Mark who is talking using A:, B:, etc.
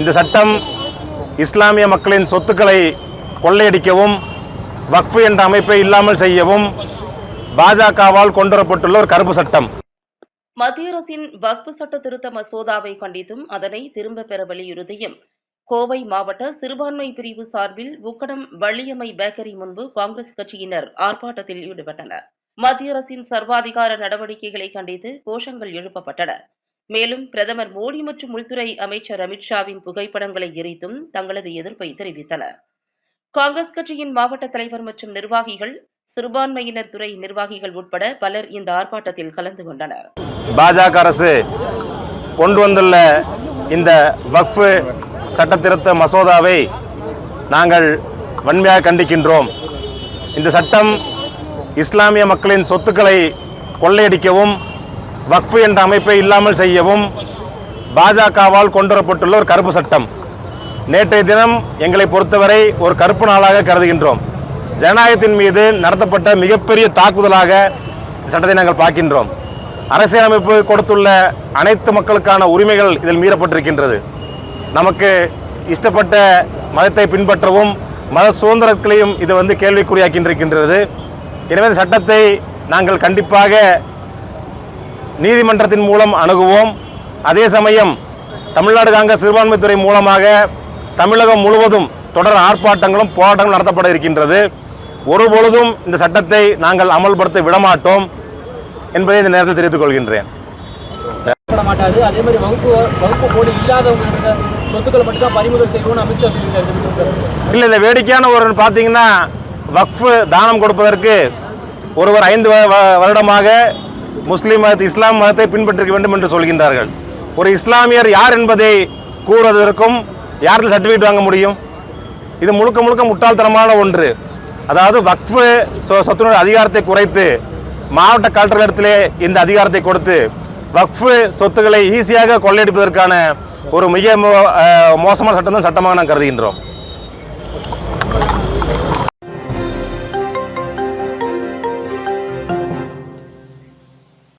A: இந்த சட்டம் இஸ்லாமிய மக்களின் சொத்துக்களை கொள்ளையடிக்கவும் வக்ஃப் என்ற அமைப்பை இல்லாமல் செய்யவும் பாஜகவால் கொண்டுவரப்பட்டுள்ள ஒரு கருப்பு சட்டம்.
B: மத்திய அரசின் வக்ஃப் சட்ட திருத்த மசோதாவை கண்டித்தும் அதனை திரும்ப பெற வலியுறுத்தியும் கோவை மாவட்ட சிறுபான்மை பிரிவு சார்பில் உக்கடம் வள்ளியம்மை பேக்கரி முன்பு காங்கிரஸ் கட்சியினர் ஆர்ப்பாட்டத்தில் ஈடுபட்டனர். மத்திய அரசின் சர்வாதிகார நடவடிக்கைகளை கண்டித்து கோஷங்கள் எழுப்பப்பட்டன. மேலும் பிரதமர் மோடி மற்றும் உள்துறை அமைச்சர் அமித்ஷாவின் புகைப்படங்களை எரித்தும் தங்களது எதிர்ப்பை தெரிவித்தனர். காங்கிரஸ் கட்சியின் மாவட்ட தலைவர் மற்றும் நிர்வாகிகள், சிறுபான்மையினர் துறை நிர்வாகிகள் உட்பட பலர் இந்த ஆர்ப்பாட்டத்தில் கலந்து கொண்டனர்.
A: பாஜக அரசு கொண்டு வந்துள்ள இந்த வக்ஃப் சட்ட திருத்த மசோதாவை நாங்கள் வன்மையாக கண்டிக்கின்றோம். இந்த சட்டம் இஸ்லாமிய மக்களின் சொத்துக்களை கொள்ளையடிக்கவும் வக்ஃப் என்ற அமைப்பை இல்லாமல் செய்யவும் பாஜகவால் கொண்டுவரப்பட்டுள்ள ஒரு கருப்பு சட்டம். நேற்றைய தினம் எங்களை பொறுத்தவரை ஒரு கருப்பு நாளாக கருதுகின்றோம். ஜனநாயகத்தின் மீது நடத்தப்பட்ட மிகப்பெரிய தாக்குதலாக சட்டத்தை நாங்கள் பார்க்கின்றோம். அரசியலமைப்பு கொடுத்துள்ள அனைத்து மக்களுக்கான உரிமைகள் இதில் மீறப்பட்டிருக்கின்றது. நமக்கு இஷ்டப்பட்ட மதத்தை பின்பற்றவும் மத சுதந்திரங்களையும் இது கேள்விக்குறியாக்கின்றிருக்கின்றது. எனவே இந்த சட்டத்தை நாங்கள் கண்டிப்பாக நீதிமன்றத்தின் மூலம் அணுகுவோம். அதே சமயம் தமிழ்நாடு காங்கிரஸ் சிறுபான்மைத்துறை மூலமாக தமிழகம் முழுவதும் தொடர் ஆர்ப்பாட்டங்களும் போராட்டங்களும் நடத்தப்பட இருக்கின்றது. ஒருபொழுதும் இந்த சட்டத்தை நாங்கள் அமல்படுத்த விடமாட்டோம் என்பதை இந்த நேரத்தில் தெரிவித்துக் கொள்கின்றேன்.
C: அதே மாதிரி வகுப்பு போடு இல்லாதவங்க சொத்துக்களை மட்டும் தான் பறிமுதல் செய்யணும்னு அமித்ஷா சொல்லியிருக்காரு.
A: இல்லை, இந்த வேடிக்கையான ஒரு பார்த்தீங்கன்னா வக்ஃப் தானம் கொடுப்பதற்கு ஒருவர் 5 வருடமாக முஸ்லீம் மதத்தை இஸ்லாம் மதத்தை பின்பற்றிக்க வேண்டும் என்று சொல்கின்றார்கள். ஒரு இஸ்லாமியர் யார் என்பதை கூறுவதற்கும் யாரில் சர்டிஃபிகேட் வாங்க முடியும்? இது முழுக்க முழுக்க முட்டாள்தனமான ஒன்று. அதாவது வக்ஃப் சொத்தினுடைய அதிகாரத்தை குறைத்து மாவட்ட கலெக்டர்களிடத்திலே இந்த அதிகாரத்தை கொடுத்து வக்ஃப் சொத்துக்களை ஈஸியாக கொள்ளையடிப்பதற்கான ஒரு மிக மோசமான சட்டம் தான் சட்டமாக நான் கருதுகின்றோம்.